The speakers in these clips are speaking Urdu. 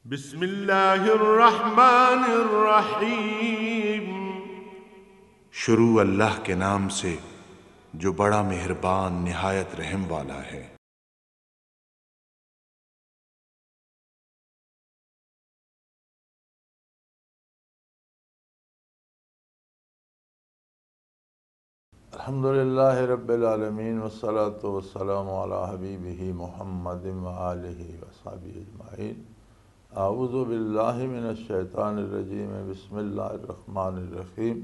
بسم اللہ الرحمن الرحیم۔ شروع اللہ کے نام سے جو بڑا مہربان نہایت رحم والا ہے۔ الحمدللہ رب العالمین والصلاة والسلام علی حبیبہ محمد وآلہ وصحبہ اجمعین۔ اعوذ باللہ من الشیطان الرجیم، بسم اللہ الرحمن الرحیم۔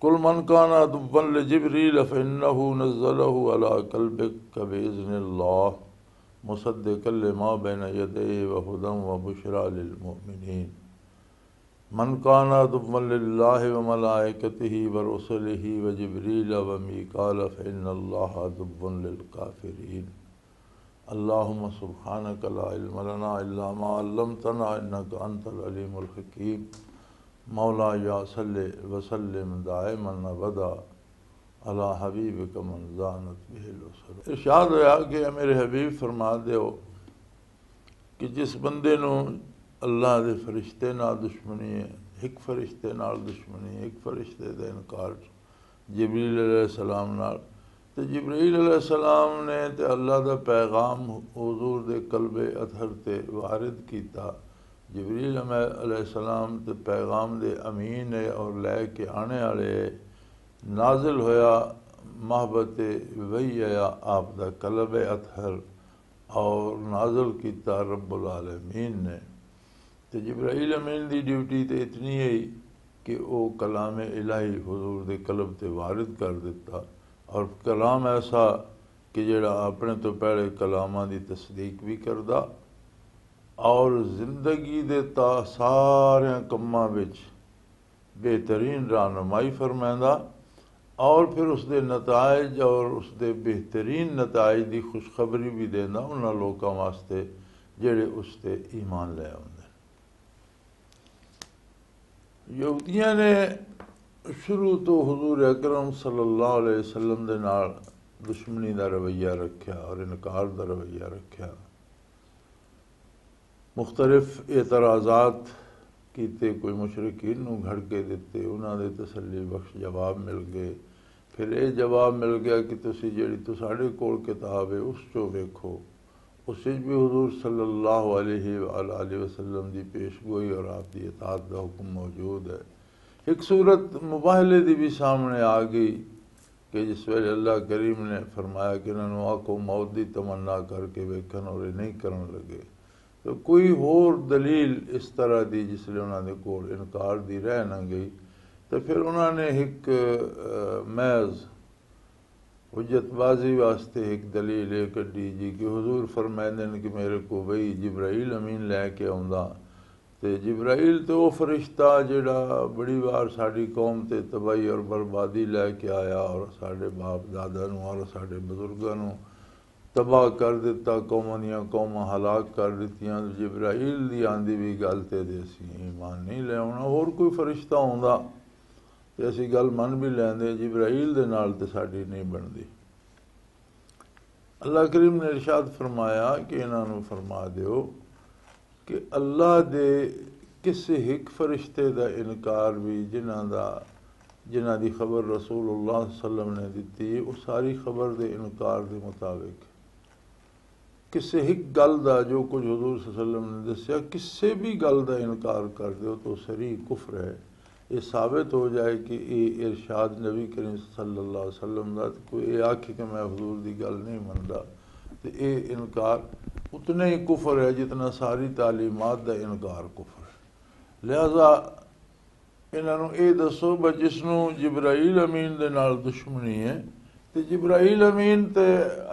قل من کان عدوا لجبریل فإنہ نزلہ علی قلبک بإذن اللہ مصدقا لما بین یدیہ وہدی وبشریٰ للمؤمنین۔ من کان عدوا للہ وملائکتہ ورسلہ وجبریل ومیکال فإن اللہ عدو للکافرین۔ اللہم سبحانک لا علم لنا الا ما علمتنا انک انت العلیم الحکیم۔ مولا یا صلی وسلم دائما ابدا علی حبیبک من زانت بہ الاسر۔ ارشاد ہوا کہ اے میرے حبیب فرما دیو کہ جس بندے نو اللہ دے فرشتے نال دشمنی ہے، ایک فرشتے نال دشمنی ہے، ایک فرشتے دا انکار جبریل علیہ السلام نال، تو جبریل علیہ السلام نے تے اللہ دا پیغام حضور دے قلب اطہر تے وارد کیتا۔ جبریل علیہ السلام تے پیغام دے امین ہے اور لے کے آنے والے نازل ہویا محبت وحی آیا آپ دا قلب اطہر اور نازل کیتا رب العالمین نے۔ تو جبرائیل امین دی ڈیوٹی تے اتنی ہے کہ وہ کلام الہی حضور دے قلب تے وارد کر دیتا، اور کلام ایسا کہ جڑا اپنے تو پہلے کلاماں دی تصدیق بھی کردا اور زندگی دے سارے کماں وچ بہترین رہنمائی فرمائندا، اور پھر اس دے نتائج اور اس دے بہترین نتائج دی خوشخبری بھی دیندا انہاں لوکاں واسطے جڑے اس تے ایمان لے آندے۔ یہودیاں نے شروع تو حضور اکرم صلی اللہ علیہ وسلم دے نال دشمنی دا رویہ رکھیا اور انکار دا رویہ رکھیا، مختلف اعتراضات کیتے، کوئی مشرکین نو گھڑ کے دیتے، انہاں دے تسلی بخش جواب مل گئے۔ پھر یہ جواب مل گیا کہ تسی جڑی تو ساڈے کول کتاب ہے اس چو ویکھو، اس وچ بھی حضور صلی اللہ علیہ وآلہ وسلم دی پیشگوئی اور آپ دی اطاعت دا حکم موجود ہے۔ ایک صورت مباہلے دی بھی سامنے آ گئی کہ جس ویلے اللہ کریم نے فرمایا کہ انہوں نے آنکھوں موت دی تمنا کر کے ویکھن اور یہ نہیں کرن لگے، تو کوئی اور دلیل اس طرح دی جس لئے انہوں نے کول انکار دی رہ نہ گئی، تو پھر انہوں نے ایک محض حجت بازی واسطے ایک دلیل یہ کڈی جی کہ حضور فرمائندے کہ میرے کو وہی جبرائیل امین لے کے آوندا، تے جبرائیل تو وہ فرشتہ جڑا بڑی بار ساڈی قوم تے تباہی اور بربادی لے کے آیا اور ساڈے باپ دادا نو اور ساڈے بزرگاں نو تباہ کر دیتا، قوماں دیاں قوماں ہلاک کر دتیاں۔ جبرائیل دی آندی بھی گل تے اسی ایمان نہیں لے آਉਣਾ، اور کوئی فرشتہ ہوندا تے اسی گل من بھی لیندے، جبرائیل دے نال تے ساڈی نہیں بندی۔ اللہ کریم نے ارشاد فرمایا کہ انہاں نو فرما دیو کہ اللہ دے کسی ایک فرشتے دا انکار بھی جنہاں دی خبر رسول اللہ صلی اللہ علیہ وسلم نے دیتی، وہ ساری خبر دے انکار دے مطابق کسی ایک گل دا جو کچھ حضور صلی اللہ علیہ وسلم نے دسیا کسی بھی گل دا انکار کر دیو تو صریح کفر ہے۔ یہ ثابت ہو جائے کہ یہ ارشاد نبی کریم صلی اللہ علیہ وسلم دا، کوئی یہ آکھے کہ میں حضور دی گل نہیں مندا تو یہ انکار اتنا ہی کفر ہے جتنا ساری تعلیمات دا انکار کفر ہے۔ لہذا انہاں نو یہ دسو جس نو جبرائیل امین دے نال دشمنی ہے، تے جبرائیل امین تے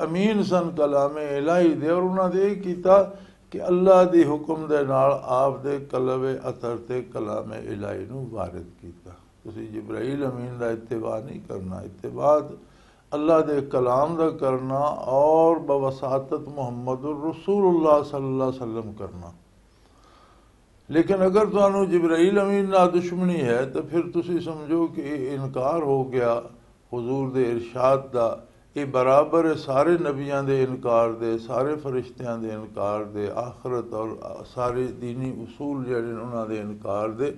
امین سن کلام الہی دے، اور انہاں نے یہ کیتا کہ اللہ دی حکم دے نال آپ دے قلب اطہر تے کلام الہی نو وارد کیتا۔ تسی جبرائیل امین دا اتباع نہیں کرنا، اتباع اللہ دے کلام دا کرنا اور بواسطت محمد الرسول اللہ صلی اللہ علیہ وسلم کرنا۔ لیکن اگر تانوں جبرائیل امین نال دشمنی ہے تو پھر تسی سمجھو کہ انکار ہو گیا حضور دے ارشاد دا، یہ برابر ہے سارے نبیاں دے انکار دے، سارے فرشتیاں دے انکار دے، آخرت اور سارے دینی اصول جڑے انہاں دے انکار دے۔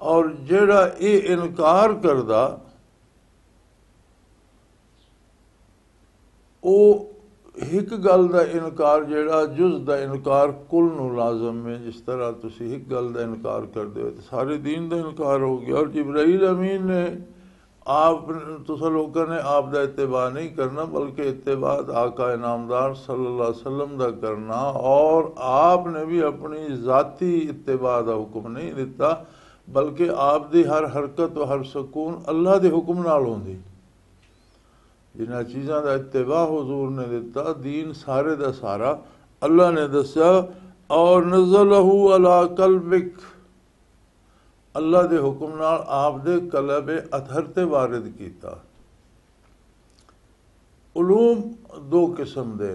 اور جڑا یہ انکار کردا او ایک گل دا انکار جڑا جز دا انکار کل نو لازم ہے، جس طرح تسی ایک گل دا انکار کردے ہو تو سارے دین دا انکار ہو گیا۔ اور جبرائیل امین نے آپ تسا لوگوں نے آپ دا اتباع نہیں کرنا بلکہ اتباع آقا انعامدار صلی اللہ علیہ وسلم دا کرنا، اور آپ نے بھی اپنی ذاتی اتباع دا حکم نہیں دیتا بلکہ آپ دی ہر حرکت و ہر سکون اللہ دے حکم نال ہوندی۔ جنہاں چیزاں دا اتباع حضور نے دیتا، دین سارے دا سارا اللہ نے دسیا، اور نزلہ علی قلبک، اللہ دے حکم نال آپ دے قلب اطہر تے وارد کیتا۔ علوم دو قسم دے،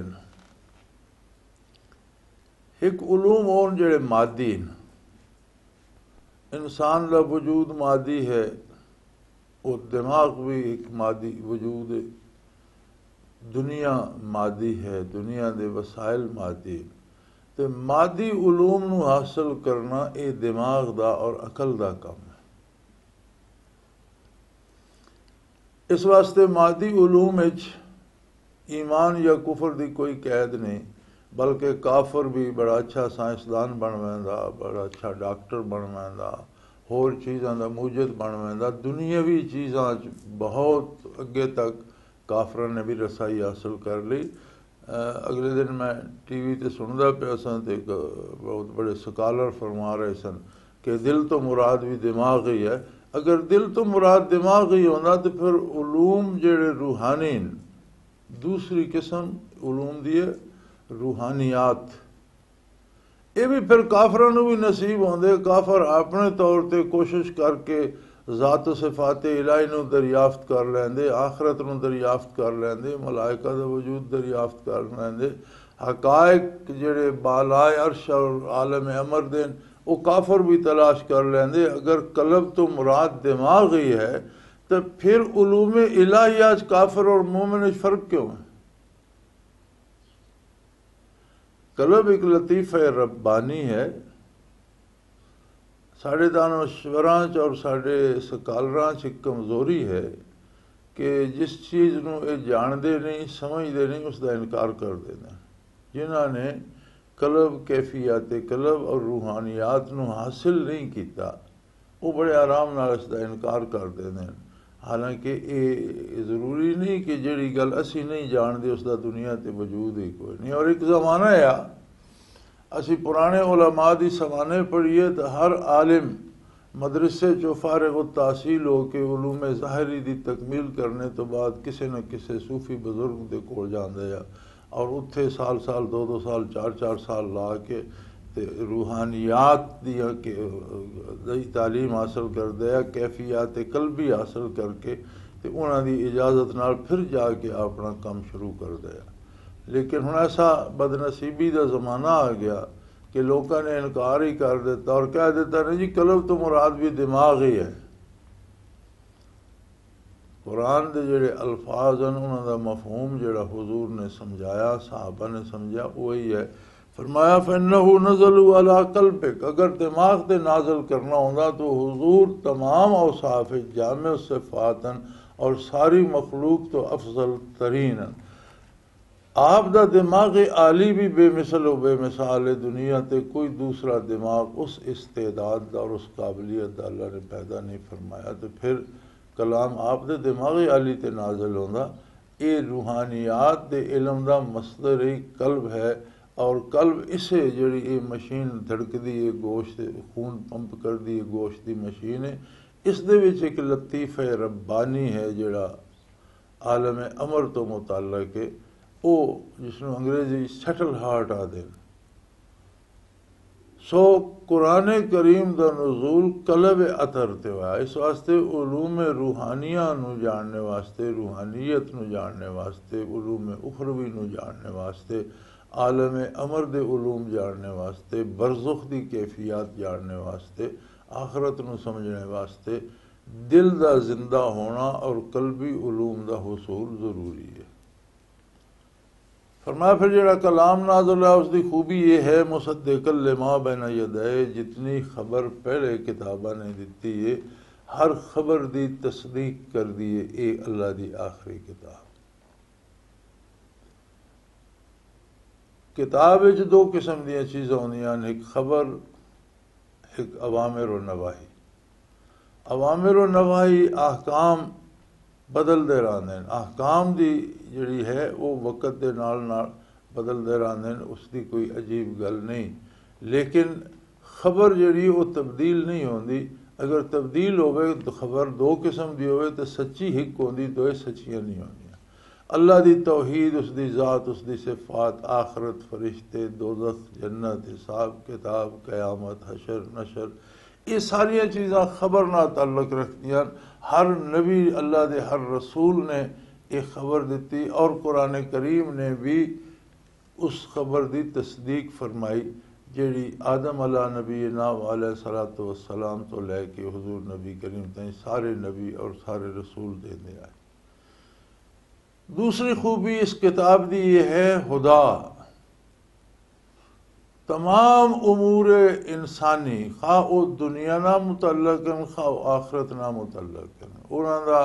ایک علوم ہون جڑے مادی، انسان دا وجود مادی ہے، وہ دماغ بھی ایک مادی وجود ہے، دنیا مادی ہے، دنیا دے وسائل مادی، تے مادی علوم نو حاصل کرنا اے دماغ دا اور عقل دا کام ہے۔ اس واسطے مادی علوم وچ ایمان یا کفر دی کوئی قید نہیں، بلکہ کافر بھی بڑا اچھا سائنسدان بن ویندا، بڑا اچھا ڈاکٹر بن ویندا، ہور چیزاں دا موجد بن ویندا، دنیاوی چیزاں بہت اگے تک کافران نے بھی رسائی حاصل کر لی۔ اگلے دن میں ٹی وی تے سندا پیا سن تے ایک بہت بڑے سکالر فرما رہے سن کہ دل تو مراد بھی دماغ ہی ہے۔ اگر دل تو مراد دماغ ہی ہونا تو پھر علوم جڑے روحانی دوسری قسم علوم دیے روحانیات، یہ بھی پھر کافران بھی نصیب ہوندے۔ کافر اپنے طور تے کوشش کر کے ذات و صفات الہی نو دریافت کر لیندے، آخرت نو دریافت کر لیندے، ملائکہ دا وجود دریافت کر لیندے، حقائق جڑے بالائے عرش اور عالم امر دین وہ کافر بھی تلاش کر لیندے۔ اگر قلب تو مراد دماغ ہی ہے تو پھر علوم الہیات کافر اور مومن فرق کیوں ہے؟ قلب ایک لطیفہ ربانی ہے۔ ساڑھے دانشوراں اور ساڑھے سکالراں ایک کمزوری ہے کہ جس چیز نو یہ جاندے نہیں سمجھدے نہیں اس دا انکار کر دینا۔ جنہاں نے قلب کیفیات قلب اور روحانیات نو حاصل نہیں کیتا وہ بڑے آرام نال اس دا انکار کر دیندے ہیں، حالانکہ یہ ضروری نہیں کہ جڑی گل اسی نہیں جاندے اس دا دنیا تے وجود ہی کوئی نہیں۔ اور ایک زمانہ ہے اسی پرانے علماء دی سوانے پڑھیے تو ہر عالم مدرسے جو فارغ التحصیل ہو کے علوم ظاہری دی تکمیل کرنے تو بعد کسی نہ کسی صوفی بزرگ دے کول جاندے ہیں اور اتھے سال دو سال چار سال لا کے تے روحانیات دی تعلیم حاصل کردے ہیں، کیفیات قلبی حاصل کر کے تے انہاں دی اجازت نال پھر جا کے اپنا کام شروع کردے ہیں۔ لیکن ہن ایسا بدنصیبی دا زمانہ آ گیا کہ لوگوں نے انکار ہی کر دیتا اور کہہ دیتا نہیں جی قلب تو مراد بھی دماغ ہی ہے۔ قرآن دے جڑے الفاظ ہیں انہاں دا مفہوم جڑا حضور نے سمجھایا صحابہ نے سمجھا وہی ہے۔ فرمایا فَإِنَّهُ نَزَلُ عَلَىٰ قَلْبِكَ، اگر دماغ تے نازل کرنا ہوندا تو حضور تمام اوصاف جامع صفاتن اور ساری مخلوق تو افضل ترین، آپ دا دماغ عالی بھی بے مثل و بے مثال ہے، دنیا تے کوئی دوسرا دماغ اس استعداد دا اور اس قابلیت دا اللہ نے پیدا نہیں فرمایا۔ تو پھر کلام آپ دے دماغ عالی تے نازل ہوندا، یہ روحانیات دے علم دا مصدر قلب ہے، اور قلب اسے جڑی یہ مشین دھڑک دی ہے گوشت خون پمپ کر دی ہے گوشت دی مشین ہے، اس دے وچ ایک لطیفہ ربانی ہے جڑا عالم امر تو متعلق ہے، وہ جس نے انگریزی سیٹل ہارٹ آدھے۔ سو قرآن کریم دا نزول قلب اطہر تے ہوا، اس واسطے علوم روحانیہ نو جاننے واسطے، روحانیت نو جاننے واسطے، علوم اخروی نو جاننے واسطے، عالم امر دے علوم جاننے واسطے، برزخ دی کیفیات جاننے واسطے، آخرت نو سمجھنے واسطے دل دا زندہ ہونا اور قلبی علوم دا حصول ضروری ہے۔ فرمایا پھر جڑا کلام نازل ہے اس دی خوبی یہ ہے مصدق لما بین یدیہ، جتنی خبر پہلے کتاباں نے دیتی ہے ہر خبر دی تصدیق کر دیے اے اللہ دی آخری کتاب۔ کتاب وچ دو قسم دیا چیزاں ہوندیاں، ایک خبر، ایک اوامر و نواہی۔ اوامر و نواہی احکام بدلتے رہتے ہیں، احکام دی جڑی ہے وہ وقت دے نال نال بدلتے رہتے ہیں، اس دی کوئی عجیب گل نہیں، لیکن خبر جڑی وہ تبدیل نہیں ہوندی۔ اگر تبدیل ہوئے تو خبر دو قسم دی ہوئے تو سچی ایک ہوندی، دوئے سچیاں نہیں ہوندیاں۔ اللہ دی توحید، اس دی ذات، اس دی صفات، آخرت، فرشتے، دوزخ، جنت، حساب کتاب، قیامت، حشر نشر، یہ ساری چیزاں خبر نہ تعلق رکھتی ہیں۔ ہر نبی اللہ دے ہر رسول نے ایک خبر دیتی، اور قرآن کریم نے بھی اس خبر دی تصدیق فرمائی جیڑی آدم علیہ نبینا علیہ صلاۃ والسلام تو لے کے حضور نبی کریم تائیں سارے نبی اور سارے رسول دینے آئے۔ دوسری خوبی اس کتاب دی یہ ہے ہدا۔ تمام امور انسانی، خواہ وہ دنیا نہ متعلق ہیں خواہ وہ آخرت نہ متعلق ہیں، انہوں دا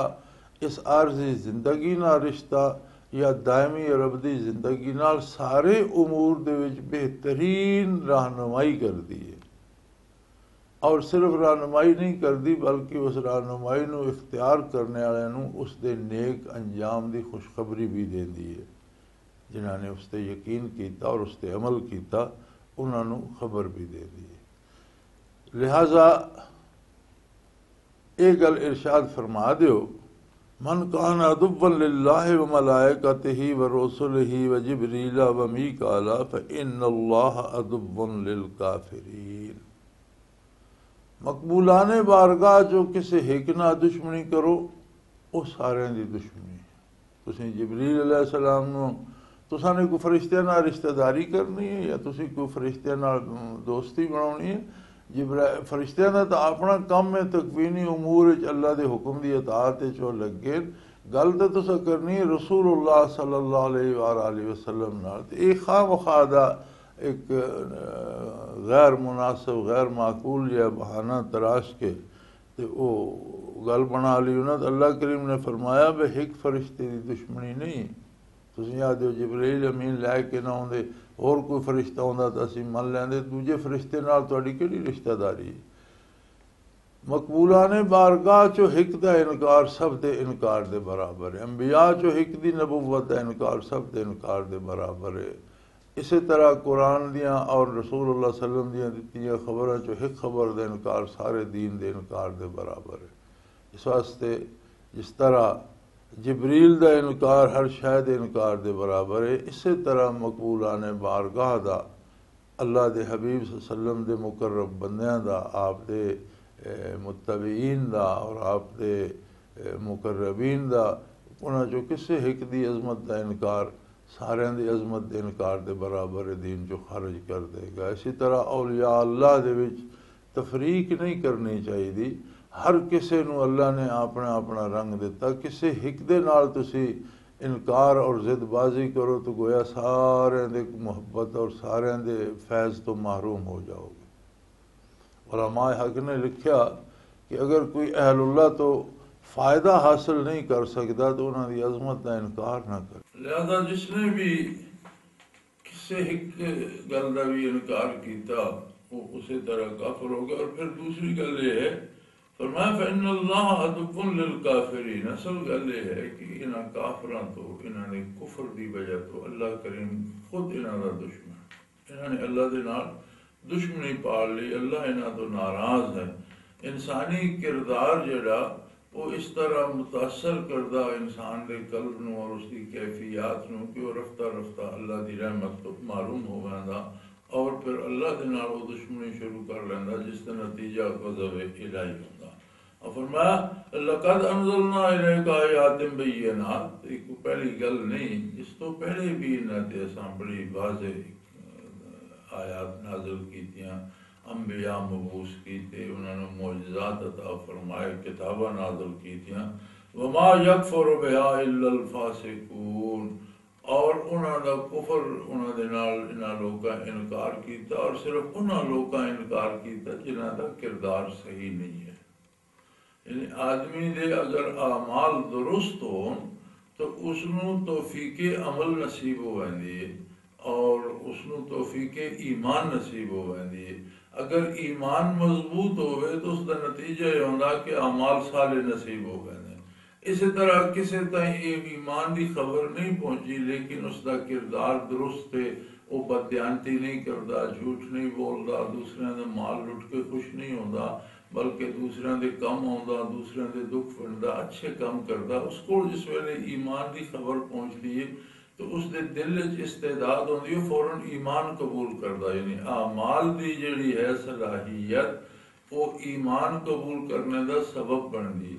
اس عارضی زندگی نہ رشتہ یا دائمی اور ابدی زندگی نال سارے امور دے وچ بہترین رہنمائی کر دی ہے، اور صرف رہنمائی نہیں کر دی بلکہ اس رہنمائی نو اختیار کرنے والے نو اس دے نیک انجام دی خوشخبری بھی دے دی ہے۔ جنہاں نے اس تے یقین کیتا اور اس تے عمل کیتا انہاں نو خبر بھی دے دی ہے۔ لہذا ایک گل ارشاد فرما دیو، من کان عدوا للہ وملائکتہ ورسلہ وجبریل ومیکال فإن اللہ عدو للکافرین۔ مقبولان بارگاہ جو کسی ایک نہ دشمنی کرو وہ سارے دی دشمنی ہے۔ تسی جبریل علیہ السلام نو تساں نے کوئی فرشتیاں نال رشتہ داری کرنی ہے یا تسی کوئی فرشتیاں نال دوستی بناونی ہے؟ فرشتیاں دا تو اپنا کام ہے تکوینی امور وچ اللہ دے حکم دی اطاعت وچ وہ لگے، گل تو تساں کرنی ہے رسول اللہ صلی اللہ علیہ وآلہ وسلم نال۔ ایک خواہ مخواہ دا ایک غیر مناسب غیر معقول یا بہانہ تراش کے تے او گل بنا لی انہاں، تو اللہ کریم نے فرمایا بے ایک فرشتے دی دشمنی نہیں۔ تسی آدھے ہو جبریل امین لے کے نہ ہوندے اور کوئی فرشتہ ہوندا تو اسی من لیندے، دوجے فرشتے نال تہاڈی کیڑی رشتہ داری؟ مقبولان بارگاہ چو ہک دا انکار سب دے انکار دے برابر ہے، انبیاء چو ہک دی نبوت دا انکار سب دے انکار دے برابر ہے۔ اسی طرح قرآن دیاں اور رسول اللہ صلی اللہ علیہ وسلم دیاں دتیاں خبراں چو ایک خبر دے انکار سارے دین دے انکار دے برابر ہے۔ اس واسطے جس طرح جبریل دا انکار ہر شے دے انکار دے برابر ہے، اسی طرح مقبولان بارگاہ دا اللہ دے حبیب صلی اللہ علیہ وسلم دے مقرب بندیاں دا، آپ دے متبعین دا اور آپ دے مقربین دا، انہاں جو کسی ایک دی عظمت دا انکار سارے دی عظمت دے انکار دے برابر دین جو خارج کر دے گا۔ اسی طرح اولیاء اللہ دے وچ تفریق نہیں کرنی چاہیے، ہر کسے نو اللہ نے اپنا اپنا رنگ دیتا، کسے ایک دے نال تسی انکار اور ضد بازی کرو تو گویا سارے دے محبت اور سارے دے فیض تو محروم ہو جاؤ گے۔ علماء حق نے لکھیا کہ اگر کوئی اہل اللہ تو فائدہ حاصل نہیں کر سکتا تو انہوں دی عظمت کا انکار نہ کرے۔ لہذا جس نے بھی کسی ایک گل کا بھی انکار کیتا وہ اسی طرح کافر ہو گیا۔ اور پھر دوسری گل یہ ہے فرمایا فإن اللہ عدو للکافرین، اصل گل یہ ہے کہ انہاں کافراں تو انہاں نے کفر دی وجہ تو اللہ کریم خود انہاں دا دشمن، انہاں نے اللہ دے نال دشمنی پال لی، اللہ انہاں تو ناراض ہے۔ انسانی کردار جڑا وہ اس طرح متاثر کردہ انسان دے قلب نو اور اس کی کیفیات نو کہ وہ رفتہ رفتہ اللہ دی رحمت تو معلوم ہو گا اور پھر اللہ دے نال وہ دشمنی شروع کر لینا، جس کا نتیجہ غضب الہی ہوگا۔ اور فرمایا لقد انزلنا الیک آیات بینات، ایک پہلی گل نہیں، اس تو پہلے بھی انہاں تے اساں بڑی واضح آیات نازل کیتیاں، انبیاء مبعوث کیتے، انہوں نے معجزات عطا فرمائے، کتاباں نازل کیتیاں۔ وما یکفر بہا الا الفاسقون، اور انہوں دا کفر انہوں دے نال انہاں لوکاں انکار کیتا، اور صرف انہاں لوکاں انکار کیتا جنہاں دا کردار صحیح نہیں ہے۔ یعنی آدمی دے اگر اعمال درست ہون تو اس نو توفیق عمل نصیب ہو ویندی ہے اور اس نو توفیق ایمان نصیب ہو ویندی ہے۔ اگر ایمان مضبوط ہوئے تو اس دا نتیجہ یہ ہوندا کہ اعمال صالح نصیب ہو ویندے۔ اسی طرح کسی تائیں ایمان دی خبر نہیں پہنچی لیکن اس دا کردار درست ہے، وہ بددیانتی نہیں کردا، جھوٹ نہیں بولدا، دوسرے دے مال لٹ کے خوش نہیں ہوندا بلکہ دوسرے دے کم ہوندا، دوسرے دے دکھ پڑدا، اچھے کام کردا، اس کو جس ویلے ایمان دی خبر پہنچتی ہے تو اس دے دل وچ استعداد ہوندی ہے، فوراً ایمان قبول کردا۔ یعنی اعمال دی جڑی ہے صلاحیت وہ ایمان قبول کرنے دا سبب بندی،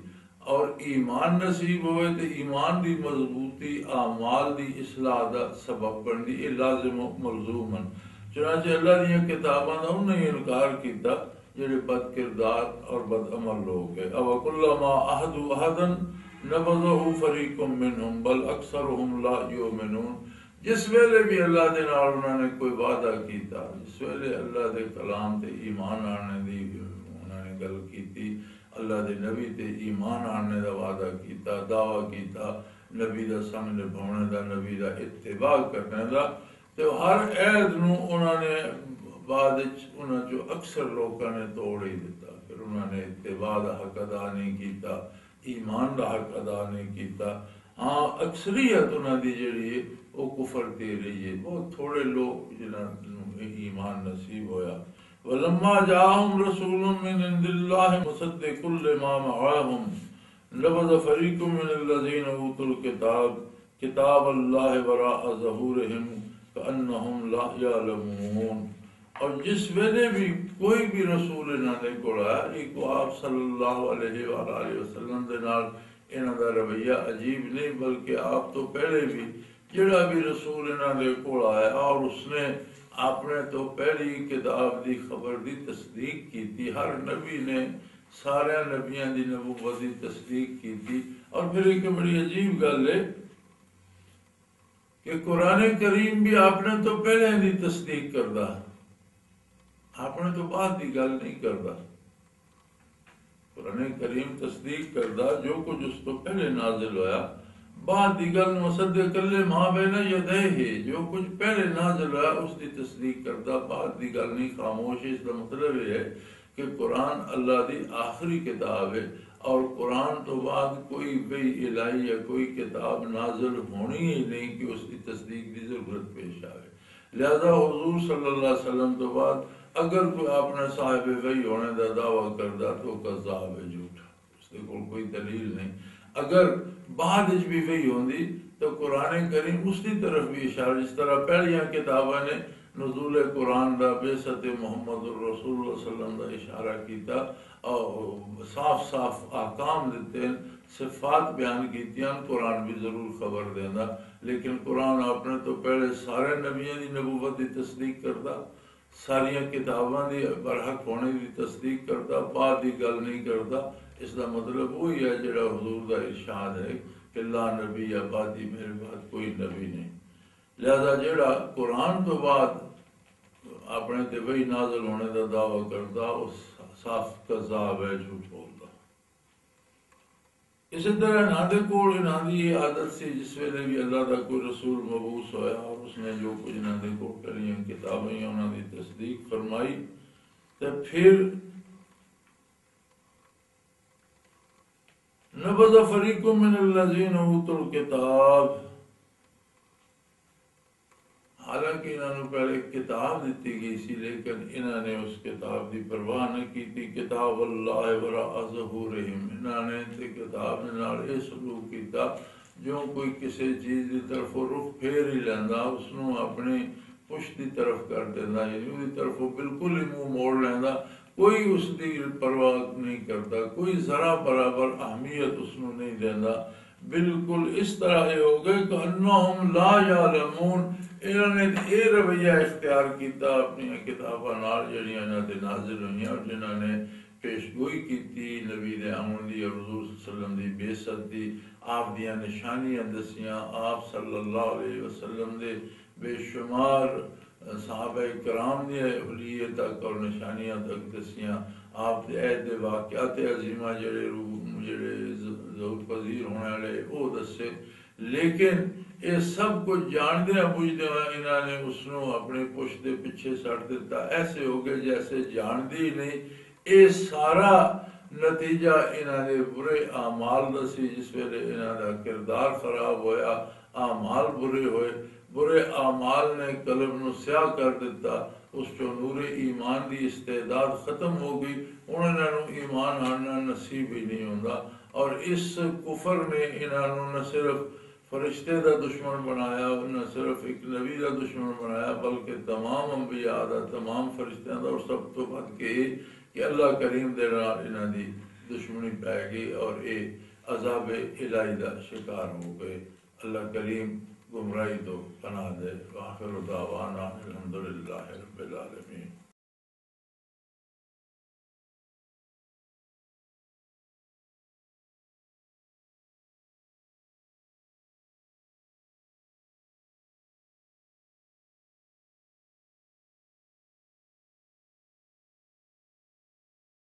اور ایمان نصیب ہوئے تو ایمان دی مضبوطی اعمال دی اصلاح دا سبب بندی، یہ لازم و ملزوم ہے۔ چنانچہ اللہ دیاں کتاباں دا انہیں انکار کیتا جڑے بد کردار اور بد عمل لوگ ہیں۔ او کلما عہدوا عہدا نبذہ فریق منہم بل اکثرہم لا یؤمنون۔ جس ویلے بھی اللہ دے نال انہوں نے کوئی وعدہ کیتا، جس ویلے اللہ دے کلام تے ایمان آنے دی انہوں نے گل کیتی، اللہ دے نبی تے ایمان آنے دا وعدہ کیتا، دعویٰ کیتا نبی دا سنگ نبھانے دا، نبی دا اتباع کرنے دا، تو ہر عہد نو انہوں نے بعد انہوں جو اکثر لوگوں نے توڑ ہی دیتا، پھر انہوں نے اتباع دا حق ادا نہیں کیتا، ایمان دا حق ادا نہیں کیتا۔ ہاں اکثریت انہوں دی جڑی ہے وہ کفر دے رہی ہے، بہت تھوڑے لوگ جنہوں ایمان نصیب ہویا۔ وَلَمَّا جَاءَهُمْ رَسُولٌ مِّنْ عِندِ اللَّهِ مُصَدِّقٌ لِّمَا مَعَهُمْ نَبَذَ فَرِيقٌ مِّنَ الَّذِينَ أُوتُوا الْكِتَابَ كِتَابَ اللَّهِ وَرَاءَ ظُهُورِهِمْ كَأَنَّهُمْ لَا يَعْلَمُونَ۔ اور جس ویلے بھی کوئی بھی رسول انہاں دے کول آیا، ایک آپ صلی اللہ علیہ وآلہ وسلم دے نال انہاں دا رویہ عجیب نہیں، بلکہ آپ تو پہلے بھی جڑا بھی رسول انہاں دے کول آیا اور اس نے اپنے تو پہلی کتاب دی خبر دی تصدیق کی تھی، ہر نبی نے سارے نبیاں دی نبوت دی تصدیق کی تھی۔ اور پھر ایک بڑی عجیب گل ہے کہ قرآن کریم بھی آپ نے تو پہلے دی تصدیق کردا، آپ نے تو بعد دی گل نہیں کردا۔ قرآن کریم تصدیق کردا جو کچھ اس تو پہلے نازل ہویا، بعد دی گل مصدق لما بین یدیہ، جو کچھ پہلے نازل ہوا اس دی تصدیق کردا، بعد دی گل نہیں خاموش۔ اس کا مطلب یہ ہے کہ قرآن اللہ دی آخری کتاب ہے اور قرآن تو بعد کوئی بئی الہی یا کوئی کتاب نازل ہونی ہی نہیں کہ اس کی تصدیق کی ضرورت پیش آئے۔ لہذا حضور صلی اللہ علیہ وسلم تو بعد اگر کوئی اپنے صاحب وحی ہونے دا دعویٰ کردا تو کذاب ہے، جھوٹا، اس کے کوئی دلیل نہیں۔ اگر بعد بھی وحی ہوندی تو قرآن کریم اس کی طرف بھی اشارہ، جس طرح پہلیاں کتاباں نے نزول قرآن دا، بعثت محمد الرسول اللہ صلی اللہ علیہ وسلم دا اشارہ کیتا اور صاف صاف احکام دیتے ہیں، صفات بیان کیتیاں، قرآن بھی ضرور خبر دینا۔ لیکن قرآن آپ نے تو پہلے سارے نبیوں دی نبوت دی تصدیق کرتا، ساریاں کتاباں دی برحق ہونے دی تصدیق کرتا، بعد دی گل نہیں کرتا۔ اس کا مطلب وہی ہے جڑا حضور دا ارشاد ہے کہ لا نبی یا بعدی، میرے بعد کوئی نبی نہیں۔ لہذا جڑا قرآن تو بعد اپنے تے وحی نازل ہونے دا دعویٰ کرتا وہ صاف کذاب ہے، جھوٹ بولتا۔ اسی طرح انہاں دے کول انہاں دی عادت سی، جس ویلے بھی اللہ دا کوئی رسول مبعوث ہویا اور اس نے جو کچھ انہاں دے کول کریاں کتابیں انہاں دی تصدیق فرمائی، تو پھر نبذ فریق من الذین اوتوا الکتاب، حالانکہ انہوں نے پہلے کتاب دیتی گئی سی لیکن انہوں نے اس کتاب دی پرواہ نہ کی تھی۔ کتاب اللہ وراء ظہورہم، انہوں نے تے کتاب نال یہ سلوک کیتا جو کوئی کسی چیز دی طرف رخ پھیر ہی لیندا اس نو اپنی پشت دی طرف کر دیندا، یعنی اس طرف بالکل ہی منہ موڑ لیندا، کوئی اس دی پرواہ نہیں کرتا، کوئی ذرا برابر اہمیت اس نو نہیں دیندا۔ بالکل اس طرح یہ ہو گئے کہ انہم لا یعلمون، انہوں نے یہ رویہ اختیار کیتا اپنی کتاباں نال جڑیاں انہاں تے نازل ہوئیاں اور جنہاں نے پیشگوئی کی تھی نبی دے آمن دی اور حضور صلی اللہ علیہ وسلم دی بیست دی آپ دیاں نشانیاں دسیاں آپ صلی اللہ علیہ وسلم دے بے شمار صحابہ کرام دی حلیے تک اور نشانیاں تک دسیاں آپ دے عہد واقعات عظیمہ جڑے ظہور پذیر ہونے والے وہ دسے لیکن یہ سب کچھ جاندے بوجھدے انہوں نے اس نو اپنے پشت دے پیچھے سٹ دیتا ایسے ہو گئے جیسے جاندے ہی نہیں یہ سارا نتیجہ انہوں نے برے اعمال دسی جس ویلے انہوں کا کردار خراب ہویا اعمال برے ہوئے برے اعمال نے قلب نو سیاہ کر دیتا اس چو نور ایمان دی استعداد ختم ہو گئی انہوں نے ایمان آنا نصیب ہی نہیں ہوتا اور اس کفر نے انہوں نہ صرف فرشتے دا دشمن بنایا نہ صرف ایک نبی دا دشمن بنایا بلکہ تمام انبیاء دا تمام فرشتیاں دا اور سب تو بد کہ اللہ کریم دے نال انہاں دی دشمنی پہ گئی اور اے عذاب الہی دا شکار ہو گئے اللہ کریم گمراہی تو پناہ دے وآخر دعوانا الحمدللہ رب العالمین